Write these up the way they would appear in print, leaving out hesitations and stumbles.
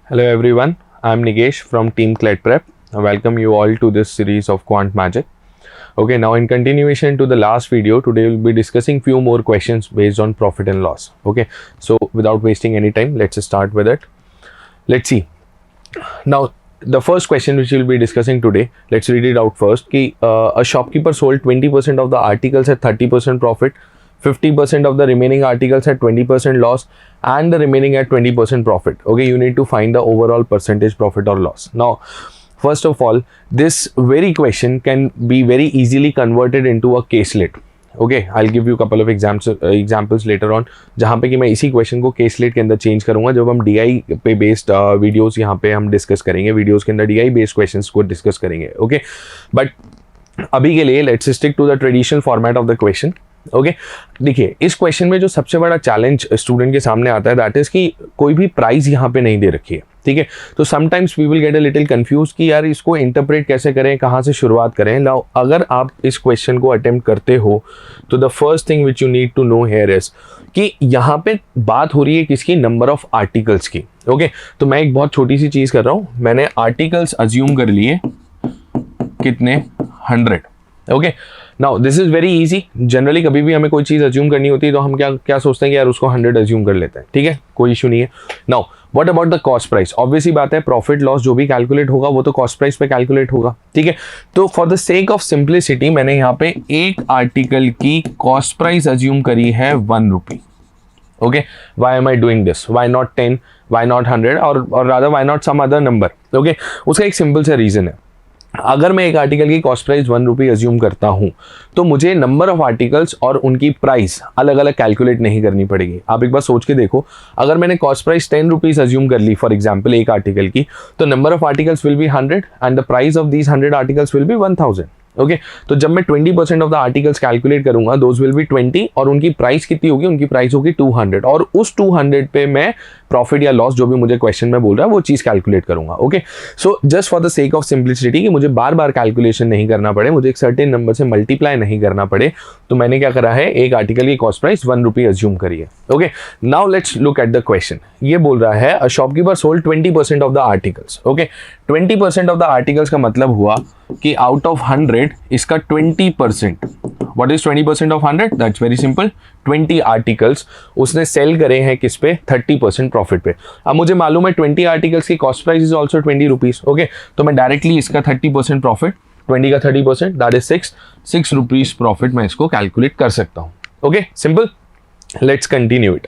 Hello everyone, I'm Nigesh from Team Clet Prep. I welcome you all to this series of Quant Magic. Okay, now in continuation to the last video, today we'll be discussing few more questions based on profit and loss. Okay, so without wasting any time, let's start with it. Let's see. Now, the first question which we'll be discussing today, let's read it out first. Ki, a shopkeeper sold 20% of the articles at 30% profit, 50% of the remaining articles at 20% loss, and the remaining at 20% profit. Okay, you need to find the overall percentage profit or loss. Now, first of all, this very question can be very easily converted into a caselet. Okay, I give you couple of examples later on, जहाँ पे कि मैं इसी question को caselet के अंदर change करूंगा जब हम डीआई पे बेस्ड वीडियोस यहाँ पे हम डिस्कस करेंगे, वीडियोस के अंदर डीआई बेस्ड क्वेश्चंस को डिस्कस करेंगे. ओके, बट अभी के लिए let's stick to the traditional format of the question. Okay, देखिए इस क्वेश्चन में जो सबसे बड़ा चैलेंज स्टूडेंट के सामने आता है दैट इज कि कोई भी प्राइस यहाँ पे नहीं दे रखी है. ठीक है, तो sometimes we will get a little confuse कि यार इसको इंटरप्रेट कैसे करें, कहाँ से शुरुआत करें. नाउ अगर आप इस क्वेश्चन को अटेम्प्ट करते हो तो the first thing which you need to know here is कि यहाँ पे बात हो रही है किसकी, नंबर ऑफ आर्टिकल्स की. ओके, तो मैं एक बहुत छोटी सी चीज़ कर रहा हूँ, मैंने आर्टिकल्स अज्यूम कर लिए कितने, 100. Okay, now this is very easy. Generally कभी भी हमें कोई चीज़ अज्यूम करनी होती है तो हम क्या सोचते हैं कि यार उसको 100 अज्यूम कर लेते हैं. ठीक है, कोई इशू नहीं है. Now what about the cost price, obviously बात है प्रॉफिट लॉस जो भी कैलकुलेट होगा वो तो कॉस्ट प्राइस पे कैलकुलेट होगा. ठीक है, तो for the sake of simplicity मैंने यहाँ पे एक आर्टिकल की कॉस्ट प्राइस अज्यूम करी है 1 rupee. Okay, why am I doing this, why not 10, why not 100 और rather why not some other number. Okay, उसका एक सिंपल सा रीजन है. अगर मैं एक आर्टिकल की कॉस्ट प्राइस 1 रुपी अज्यूम करता हूं तो मुझे नंबर ऑफ आर्टिकल्स और उनकी प्राइस अलग अलग कैलकुलेट नहीं करनी पड़ेगी. आप एक बार सोच के देखो, अगर मैंने कॉस्ट प्राइस 10 रुपीज अज्यूम कर ली फॉर एग्जांपल एक आर्टिकल की, तो number of articles will be 100 and the price of these 100 articles will be 1000. Okay, तो जब मैं 20% ऑफ द आर्टिकल्स कैलकुलेट करूंगा दोज विल बी 20 और उनकी प्राइस कितनी होगी, उनकी प्राइस होगी 200 और उस 200 पे मैं प्रॉफिट या लॉस जो भी मुझे क्वेश्चन में बोल रहा है वो चीज़ कैलकुलेट करूंगा. Okay, so just for the sake of simplicity कि मुझे बार बार कैलकुलेशन नहीं करना पड़े, मुझे एक सर्टेन नंबर से मल्टीप्लाई नहीं करना पड़े, तो मैंने क्या करा है, एक आर्टिकल की कॉस्ट प्राइस 1 रुपी अज्यूम करी है. Okay, now let's look at the question. ये बोल रहा है a shopkeeper sold 20% of the articles. Okay, 20% of the articles का मतलब हुआ कि आउट ऑफ 100 इसका 20%. What is 20% of 100? That's very simple, 20 articles उसने सेल करे हैं किस पे, 30% प्रॉफिट पे. अब मुझे मालूम है 20 आर्टिकल्स की cost price is also 20 rupees. Okay, तो मैं डायरेक्टली इसका 30% प्रॉफिट, 20 का 30% दैट इज 6 रुपीज प्रॉफिट मैं इसको कैलकुलेट कर सकता हूँ. Okay, simple. Let's continue it.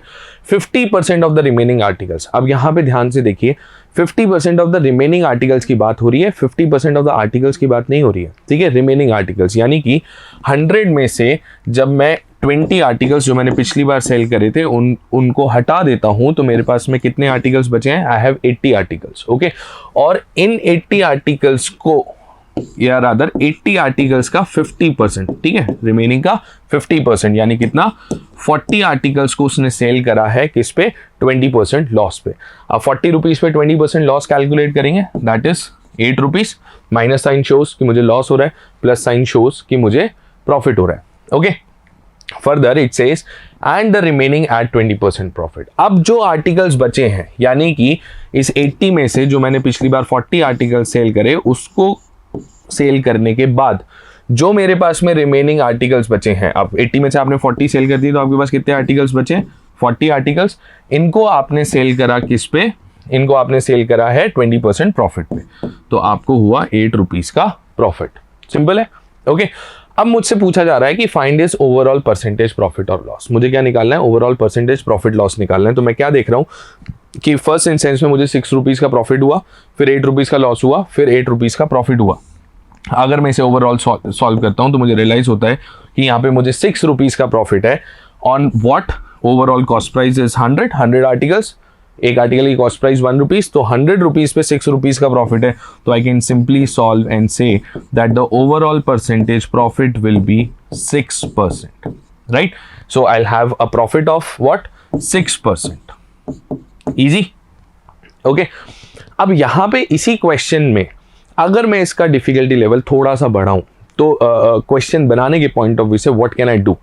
50% of the remaining articles. अब यहाँ पे ध्यान से देखिए, 50% ऑफ द रिमेनिंग आर्टिकल्स की बात हो रही है, 50% ऑफ द आर्टिकल्स की बात नहीं हो रही है. ठीक है, रिमेनिंग आर्टिकल्स यानी कि 100 में से जब मैं 20 आर्टिकल्स जो मैंने पिछली बार सेल करे थे उनको हटा देता हूं तो मेरे पास में कितने आर्टिकल्स बचे हैं, आई हैव 80 आर्टिकल्स. ओके, और इन 80 आर्टिकल्स को या रादर 80 आर्टिकल्स का 50%, ठीक है, रिमेनिंग का 50% यानी कितना, 40 आर्टिकल्स को उसने सेल करा है किस पे, 20% लॉस पे. अब 40 रुपीज पे 20% लॉस कैलकुलेट करेंगे, that is 8 rupees. Minus sign shows कि मुझे लॉस हो रहा है, प्लस साइन शोज कि मुझे प्रॉफिट हो रहा है. Okay, further it says and the remaining at 20% profit. अब जो आर्टिकल्स बचे हैं यानी कि इस 80 में से जो मैंने पिछली बार 40 आर्टिकल सेल करे उसको सेल करने के बाद जो मेरे पास में रिमेनिंग आर्टिकल्स बचे हैं, अब 80 में से आपने 40 सेल कर दी तो आपके पास कितने आर्टिकल्स बचे, 40 आर्टिकल्स. इनको आपने सेल करा किस पे, इनको आपने सेल करा है 20% प्रॉफिट पे, तो आपको हुआ 8 रुपीज का प्रॉफिट. सिंपल है. ओके, अब मुझसे पूछा जा रहा है कि find is overall percentage profit और लॉस. मुझे क्या निकालना है, ओवरऑल परसेंटेज प्रॉफिट लॉस निकालना है. तो मैं क्या देख रहा हूँ कि फर्स्ट इंस्टेंस में मुझे 6 रुपीज का प्रॉफिट हुआ, फिर 8 रुपीज का लॉस हुआ, फिर 8 रुपीज का प्रॉफिट हुआ. अगर मैं इसे ओवरऑल सॉल्व करता हूं तो मुझे रियलाइज होता है कि यहाँ पे मुझे 6 रुपीज का प्रॉफिट है on what, overall cost price is 100 articles, एक आर्टिकल की कॉस्ट प्राइस 1 रुपीज, तो 100 रुपीज पे 6 रुपीज का प्रॉफिट है. तो I can simply solve and say that the overall percentage profit will be 6%. Right, so I have a profit of what, 6%. Easy. Okay, अब यहां पे इसी क्वेश्चन में अगर मैं इसका डिफिकल्टी लेवल थोड़ा सा बढ़ाऊं तो क्वेश्चन बनाने के पॉइंट ऑफ व्यू से व्हाट कैन आई डू,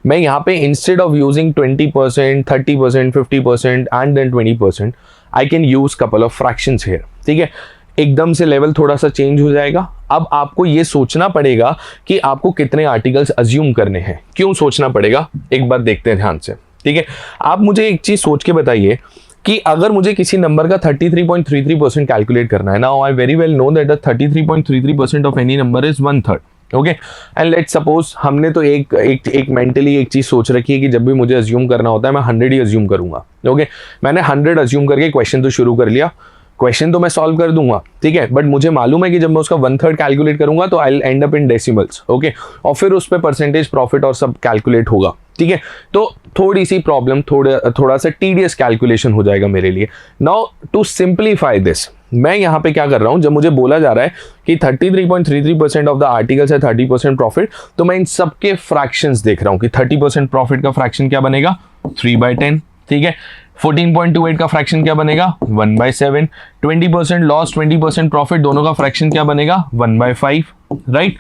मैं यहाँ पे instead of using 20%, 30%, 50% and then 20%, I can use couple of fractions here. ठीक है, एकदम से लेवल थोड़ा सा चेंज हो जाएगा। अब आपको ये सोचना पड़ेगा कि आपको कितने आर्टिकल्स अज्यूम करने हैं। क्यों सोचना पड़ेगा, एक बार देखते हैं ध्यान से। ठीक है, आप मुझे एक चीज सोच के बताइए कि अगर मुझे किसी नंबर का 33.33% कैलकुलेट करना है, now I very well know that the 33.33% of any number is 1/3। Okay, and let's suppose हमने तो एक मेंटली एक चीज सोच रखी है कि जब भी मुझे अज्यूम करना होता है मैं 100 ही अज्यूम करूंगा। ओके, मैंने 100 अज्यूम करके क्वेश्चन तो शुरू कर लिया, क्वेश्चन तो मैं सॉल्व कर दूंगा। ठीक है, बट मुझे मालूम है कि जब मैं उसका 1/3 कैलकुलेट करूंगा तो I end up in decimals. Okay, और फिर उस पर परसेंटेज, प्रॉफिट और सब कैलकुलेट होगा। ठीक है, तो थोड़ी सी प्रॉब्लम, थोड़ा सा टीडियस कैलकुलेशन हो जाएगा मेरे लिए। नाउ टू सिंप्लीफाई दिस, मैं यहाँ पे क्या कर रहा हूँ, जब मुझे बोला जा रहा है कि 33.33% ऑफ द आर्टिकल्स है 30% प्रॉफिट, तो मैं इन सबके फ्रैक्शंस देख रहा हूँ कि 30% प्रॉफिट का फ्रैक्शन क्या बनेगा, 3/10। ठीक है, 14.28 का फ्रैक्शन क्या बनेगा, 1/7। 20% लॉस, 20% प्रॉफिट, दोनों का फ्रैक्शन क्या बनेगा, 1/5। राइट,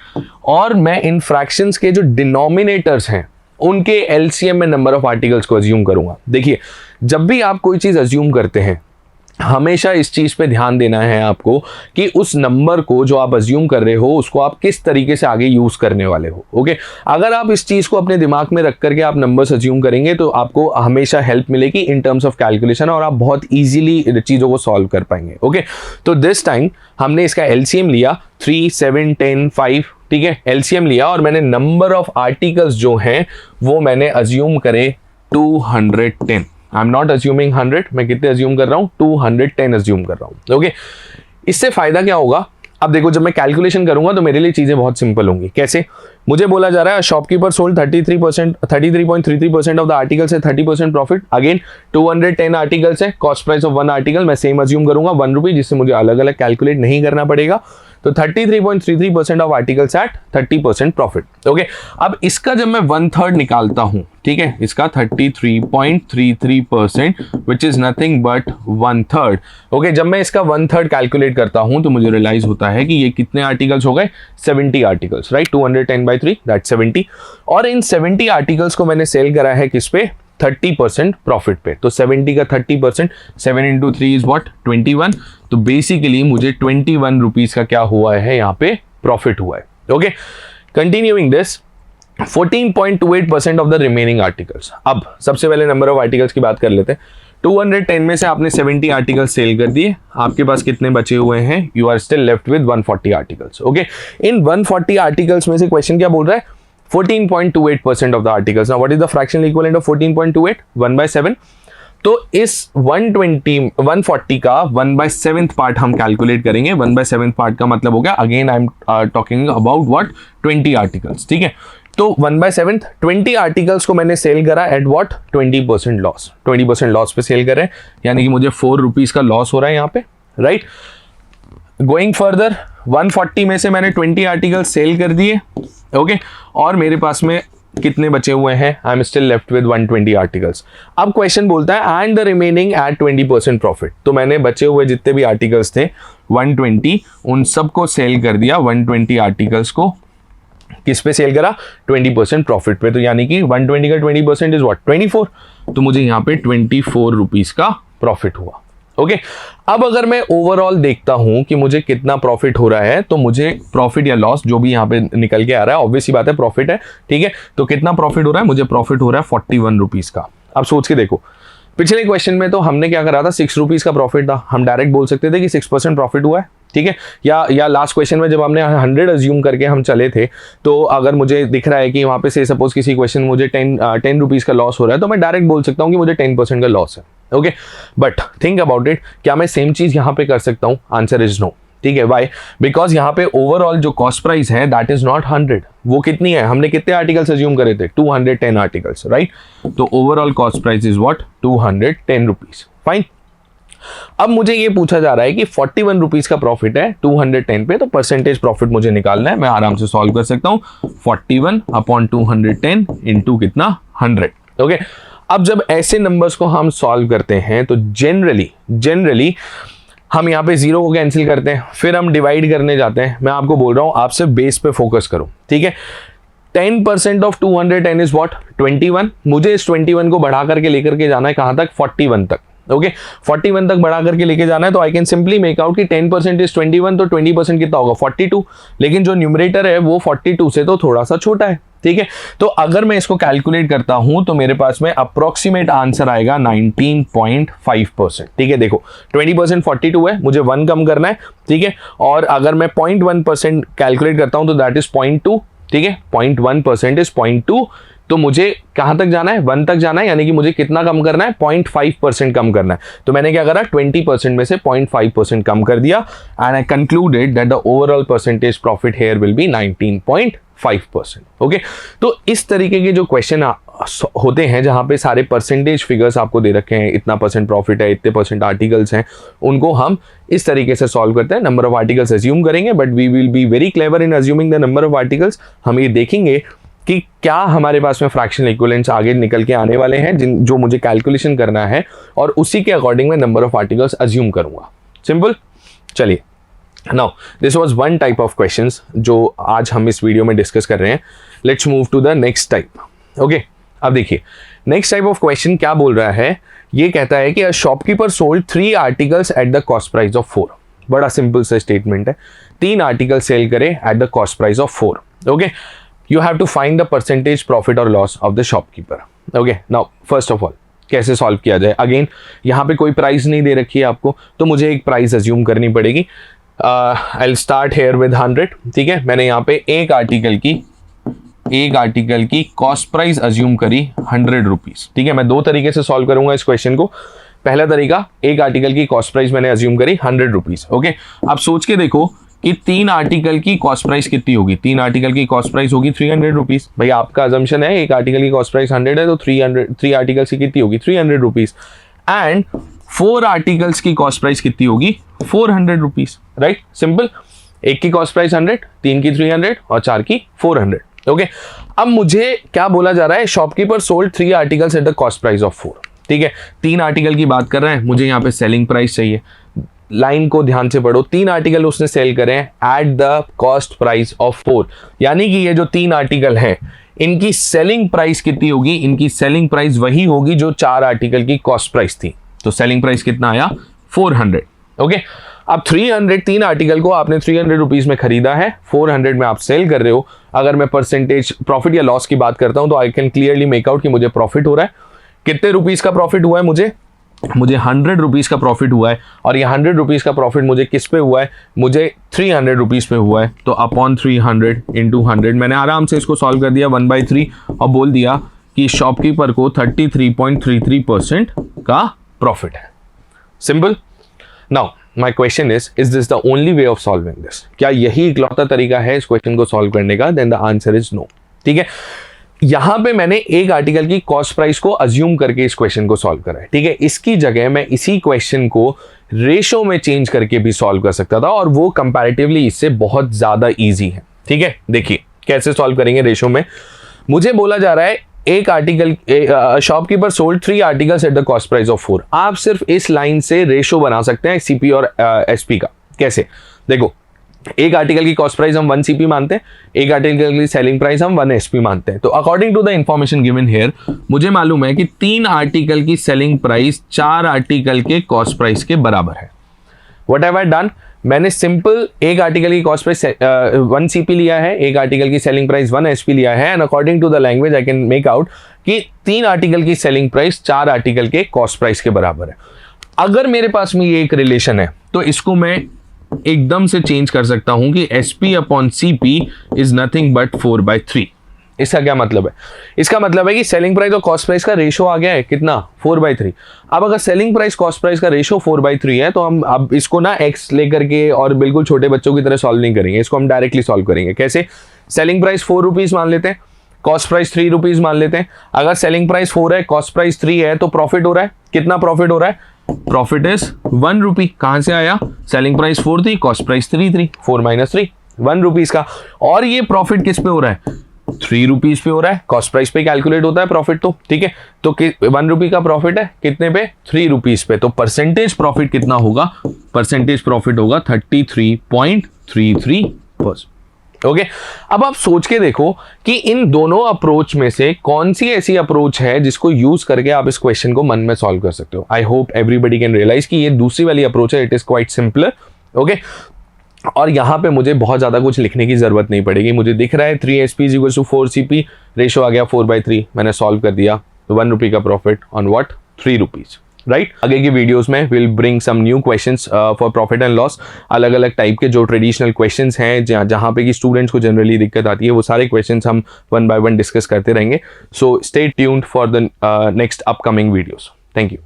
और मैं इन फ्रैक्शंस के जो डिनोमिनेटर्स हैं उनके एलसीएम में नंबर ऑफ आर्टिकल्स को अज्यूम करूंगा। देखिए, जब भी आप कोई चीज अज्यूम करते हैं, हमेशा इस चीज पे ध्यान देना है आपको कि उस नंबर को जो आप अज्यूम कर रहे हो उसको आप किस तरीके से आगे यूज करने वाले हो। ओके, अगर आप इस चीज को अपने दिमाग में रख करके आप नंबर्स अज्यूम करेंगे तो आपको हमेशा हेल्प मिलेगी इन टर्म्स ऑफ कैलकुलेशन, और आप बहुत इजीली चीजों को सॉल्व कर पाएंगे। ओके, तो दिस टाइम हमने इसका एलसीएम लिया 3, 7, 10, 5। ठीक है, एलसीएम लिया और मैंने नंबर ऑफ आर्टिकल्स जो हैं वो मैंने अज्यूम करे 210। आई एम नॉट अज्यूमिंग 100, मैं कितने अज्यूम कर रहा हूं, 210 अज्यूम कर रहा हूं। ओके, इससे फायदा क्या होगा, अब देखो जब मैं कैलकुलेशन करूंगा तो मेरे लिए चीजें बहुत सिंपल होंगी। कैसे, मुझे बोला जा रहा है shopkeeper sold 33.33% of the articles है 30% प्रॉफिट। अगेन 210 आर्टिकल्स है, कॉस्ट प्राइस ऑफ 1 आर्टिकल मैं सेम अज्यूम करूंगा 1 रुपी, जिससे मुझे अलग अलग कैलकुलेट नहीं करना पड़ेगा। तो 33.33% of articles at 30% profit. Okay, अब इसका जब मैं 1/3 निकालता हूं, ठीक है, इसका 33.33% which is nothing but 1/3। Okay, जब मैं इसका 1/3 कैलकुलेट करता हूं तो मुझे रियलाइज होता है कि ये कितने आर्टिकल्स हो गए, 70 आर्टिकल्स। Right, 210/3 that 70। और इन 70 आर्टिकल्स को मैंने सेल करा है किस पे, 30% प्रॉफिट पे। तो 70 का 30%, 7 into 3 इज व्हाट, 21। तो बेसिकली मुझे 21 रुपीज का क्या हुआ है, यहाँ पे प्रॉफिट हुआ है। Okay, continuing this, 14.28% of the remaining articles. अब सबसे पहले नंबर ऑफ आर्टिकल्स की बात कर लेते हैं। 210 में से आपने 70 आर्टिकल्स सेल कर दिए, आपके पास कितने बचे हुए हैं, you are still left with 140 articles. Okay, इन 140 आर्टिकल्स में से क्वेश्चन क्या बोल रहा है, 14.28% of the articles. Now what is the fractional equivalent of 14.28, 1/7। तो इस 140 का 1/7 पार्ट हम कैलकुलेट करेंगे। 1/7 पार्ट का मतलब हो गया, again I am talking about what, 20 articles. ठीक है, तो 1/7 20 आर्टिकल्स को मैंने सेल करा एट व्हाट, 20% लॉस। 20% लॉस पे सेल कर रहे हैं, यानी कि मुझे 4 रुपीज का लॉस हो रहा है यहाँ पे। राइट, गोइंग फर्दर, 140 में से मैंने 20 आर्टिकल सेल कर दिए। ओके, और मेरे पास में कितने बचे हुए हैं, I am still left with 120 articles. अब क्वेश्चन बोलता है and the remaining at 20% profit. तो मैंने बचे हुए जितने भी आर्टिकल्स थे 120, उन सबको सेल कर दिया। 120 आर्टिकल्स को किस पे सेल करा, 20% प्रॉफिट पे। तो यानी कि 120 का 20% इज व्हाट, 24। तो मुझे यहाँ पे 24 रुपीज का प्रॉफिट हुआ। ओके, अब अगर मैं ओवरऑल देखता हूं कि मुझे कितना प्रॉफिट हो रहा है, तो मुझे प्रॉफिट या लॉस जो भी यहाँ पे निकल के आ रहा है, ऑब्वियस ही बात है प्रॉफिट है। ठीक है, तो कितना प्रॉफिट हो रहा है, मुझे प्रॉफिट हो रहा है 41 रुपीज का। अब सोच के देखो, पिछले क्वेश्चन में तो हमने क्या करा था, 6 रुपीज का प्रॉफिट था, हम डायरेक्ट बोल सकते थे कि 6% प्रॉफिट हुआ है। ठीक है, या लास्ट क्वेश्चन में जब हमने 100 अज्यूम करके हम चले थे, तो अगर मुझे दिख रहा है कि वहाँ पे से सपोज किसी क्वेश्चन मुझे 10 रुपीज़ का लॉस हो रहा है, तो मैं डायरेक्ट बोल सकता हूँ कि मुझे 10% का लॉस है। Okay, but think about it, क्या मैं सेम चीज़ यहाँ पे कर सकता हूँ, आंसर इज नो। ठीक है, वाई, बिकॉज यहाँ पे ओवरऑल जो कॉस्ट प्राइस है दैट इज नॉट 100, वो कितनी है, हमने कितने आर्टिकल्स अज्यूम करे थे, 210 आर्टिकल्स। राइट, तो overall cost price is what, 210 rupees. Fine, अब मुझे ये पूछा जा रहा है कि 41 रुपीज का प्रॉफिट है 210 पे, तो परसेंटेज प्रॉफिट मुझे निकालना है। मैं आराम से सॉल्व कर सकता हूँ, 41 अपॉन 210 इंटू कितना, 100। ओके, अब जब ऐसे नंबर्स को हम सॉल्व करते हैं तो जनरली हम यहाँ पे जीरो को कैंसिल करते हैं, फिर हम डिवाइड करने जाते हैं। मैं आपको बोल रहा हूँ आप सिर्फ बेस पे फोकस करो, ठीक है। 10% ऑफ 210 इज व्हाट? 21। मुझे इस 21 को बढ़ा करके लेकर के जाना है कहाँ तक? 41 तक। ओके 41 तक बढ़ा करके लेके जाना है, तो I can simply make out कि 10% इज 21, तो 20% कितना होगा? 42। लेकिन जो न्यूमरेटर है वो 42 से तो थोड़ा सा छोटा है, ठीक है। तो अगर मैं इसको कैलकुलेट करता हूं तो मेरे पास में अप्रोक्सीमेट आंसर आएगा 19.5%, ठीक है। देखो 20% 42 है, मुझे 1 कम करना है, ठीक है। और अगर मैं 0.1% कैलकुलेट करता हूं तो दैट इज 0.2, ठीक है। 0.1% इज 0.2, तो मुझे कहां तक जाना है? 1 तक जाना है, यानी कि मुझे कितना कम करना है? 0.5% कम करना है। तो मैंने क्या करा? 20% में से 0.5% कम कर दिया, and I concluded that the overall percentage profit here will be 19.5%। Okay, तो इस तरीके के जो क्वेश्चन होते हैं जहां पे सारे परसेंटेज फिगर्स आपको दे रखे हैं, इतना परसेंट प्रॉफिट है, इतने परसेंट आर्टिकल्स हैं, उनको हम इस तरीके से सॉल्व करते हैं। नंबर ऑफ आर्टिकल्स अज्यूम करेंगे, but we will be very clever in assuming the number of articles. हम ये देखेंगे कि क्या हमारे पास में फ्रैक्शनल इक्विवेलेंट्स आगे निकल के आने वाले हैं जो मुझे कैलकुलेशन करना है, और उसी के अकॉर्डिंग मैं नंबर ऑफ आर्टिकल्स अज्यूम करूंगा। सिंपल। चलिए, now this was one type of questions जो आज हम इस वीडियो में डिस्कस कर रहे हैं। Let's move to the next type. Okay, अब देखिए नेक्स्ट टाइप ऑफ क्वेश्चन क्या बोल रहा है। ये कहता है कि a shopkeeper sold 3 articles at the cost price of 4। बड़ा सिंपल सा स्टेटमेंट है, 3 आर्टिकल सेल करे at the cost price of 4। Okay, you have to find the percentage profit or loss of the shopkeeper. Okay, now first of all कैसे solve किया जाए? Again यहाँ पे कोई प्राइस नहीं दे रखी है आपको, तो मुझे एक प्राइस अज्यूम करनी पड़ेगी। I will start here with 100, ठीक है। मैंने यहाँ पे एक आर्टिकल की कॉस्ट प्राइस अज्यूम करी 100 रुपीज, ठीक है। मैं 2 तरीके से सॉल्व करूंगा इस क्वेश्चन को। पहला तरीका, एक आर्टिकल की कॉस्ट प्राइस मैंने अज्यूम करी 100 रुपीज। ओके, आप सोच के देखो कि 3 आर्टिकल की कॉस्ट प्राइस कितनी होगी? 3 आर्टिकल की कॉस्ट प्राइस होगी 300 रुपीज। भाई आपका अजम्पशन है एक आर्टिकल की कॉस्ट प्राइस 100 है, तो 3 आर्टिकल्स की कितनी होगी? 300 रुपीज। एंड 4 आर्टिकल्स की कॉस्ट प्राइस कितनी होगी? 400 रुपीज, राइट? सिंपल। एक की कॉस्ट प्राइस 100, 3 की 300 और 4 की 400। ओके, अब मुझे क्या बोला जा रहा है? Shopkeeper sold 3 articles at the cost price of 4, ठीक है। 3 आर्टिकल की बात कर रहे हैं, मुझे यहाँ पे सेलिंग प्राइस चाहिए। लाइन को ध्यान से पढ़ो, 3 आर्टिकल उसने सेल करे हैं at the cost price of 4, यानी कि ये जो 3 आर्टिकल हैं इनकी सेलिंग प्राइस कितनी होगी? इनकी सेलिंग प्राइस वही होगी जो 4 आर्टिकल की कॉस्ट प्राइस थी। तो सेलिंग प्राइस कितना आया? 400। ओके, अब 3 आर्टिकल को आपने 300 रुपीज में खरीदा है, 400 में आप सेल कर रहे हो। अगर मैं परसेंटेज प्रॉफिट या लॉस की बात करता हूं तो I can clearly make out कि मुझे प्रॉफिट हो रहा है। कितने रुपीज का प्रॉफिट हुआ है? मुझे 100 रुपीज़ का प्रॉफिट हुआ है, और ये 100 रुपीज़ का प्रॉफिट मुझे किस पे हुआ है? मुझे 300 रुपीज़ पे हुआ है। तो अपॉन 300 इंटू 100 मैंने आराम से इसको सॉल्व कर दिया 1/3 और बोल दिया कि शॉपकीपर को 33.33% का प्रॉफिट है। Simple. Now my question is this the only way of solving this? क्या यही इकलौता तरीका है इस क्वेश्चन को सॉल्व करने का? Then the answer is no, ठीक है। यहां पे मैंने एक आर्टिकल की कॉस्ट प्राइस को अज्यूम करके इस क्वेश्चन को सॉल्व करा है, ठीक है। इसकी जगह मैं इसी क्वेश्चन को रेशो में चेंज करके भी सॉल्व कर सकता था, और वो कंपैरेटिवली इससे बहुत ज्यादा इजी है, ठीक है। देखिए कैसे सॉल्व करेंगे रेशो में। मुझे बोला जा रहा है एक article, shopkeeper sold 3 articles at the cost price of 4। आप सिर्फ इस लाइन से रेशो बना सकते हैं सीपी और एसपी का। कैसे? देखो, एक आर्टिकल की कॉस्ट प्राइस हम 1 सीपी मानते हैं, एक आर्टिकल की सेलिंग प्राइस हम 1 एसपी मानते हैं। तो according to the information given here, मुझे मालूम है कि 3 आर्टिकल की सेलिंग प्राइस 4 आर्टिकल के कॉस्ट प्राइस के बराबर है। What have I done? मैंने सिंपल एक आर्टिकल की कॉस्ट प्राइस 1 सीपी लिया है, एक आर्टिकल की सेलिंग प्राइस 1 एसपी लिया है, and according to the language I can make out कि 3 आर्टिकल की सेलिंग प्राइस 4 आर्टिकल के कॉस्ट प्राइस के बराबर है। अगर मेरे पास में ये एक रिलेशन है तो इसको मैं एकदम से चेंज कर सकता हूं कि SP upon CP is nothing but 4/3। इसका क्या मतलब है? इसका मतलब है कि सेलिंग प्राइस और कॉस्ट प्राइस का रेशो आ गया है कितना? 4/3। अब अगर सेलिंग प्राइस कॉस्ट प्राइस का रेशो 4/3 है तो हम अब इसको ना x लेकर के और बिल्कुल छोटे बच्चों की तरह सॉल्व नहीं करेंगे, इसको हम डायरेक्टली सॉल्व करेंगे। कैसे? सेलिंग प्राइस 4 रुपीज मान लेते हैं, कॉस्ट प्राइस 3 रुपीज मान लेते हैं। अगर सेलिंग प्राइस 4 है, कॉस्ट प्राइस 3 है, तो प्रॉफिट हो रहा है कितना? प्रॉफिट हो रहा है, प्रॉफिट इज 1 रुपी। कहां से आया? सेलिंग प्राइस 4 थी, कॉस्ट प्राइस 3 थी, 4 - 3 1 रुपीज का। और ये प्रॉफिट किस पे हो रहा है? 3 रुपीज पे हो रहा है, कॉस्ट प्राइस पे कैलकुलेट होता है प्रॉफिट तो, ठीक है। तो 1 रुपी का प्रॉफिट है कितने पे, 3 रुपीज पे, तो परसेंटेज प्रॉफिट कितना होगा, परसेंटेज प्रॉफिट होगा 33.33%। ओके अब आप सोच के देखो कि इन दोनों अप्रोच में से कौन सी ऐसी अप्रोच है जिसको यूज करके आप इस क्वेश्चन को मन में सॉल्व कर सकते हो। I hope everybody can realise कि ये दूसरी वाली अप्रोच है, it is quite simpler. Okay और यहाँ पे मुझे बहुत ज़्यादा कुछ लिखने की ज़रूरत नहीं पड़ेगी, मुझे दिख रहा है 3SP = 4CP, रेशो आ गया 4/3, मैंने सॉल्व कर दिया। 1 रुपी का profit on what, 3 rupees, right. आगे की वीडियोस में will bring some new questions for profit and loss, अलग अलग टाइप के जो ट्रेडिशनल क्वेश्चंस हैं जहाँ पे कि स्टूडेंट्स को जनरली दिक्कत आती है, वो सारे क्वेश्चंस हम 1 by 1 डिस्कस करते रहेंगे। So stay tuned for the next upcoming videos. Thank you.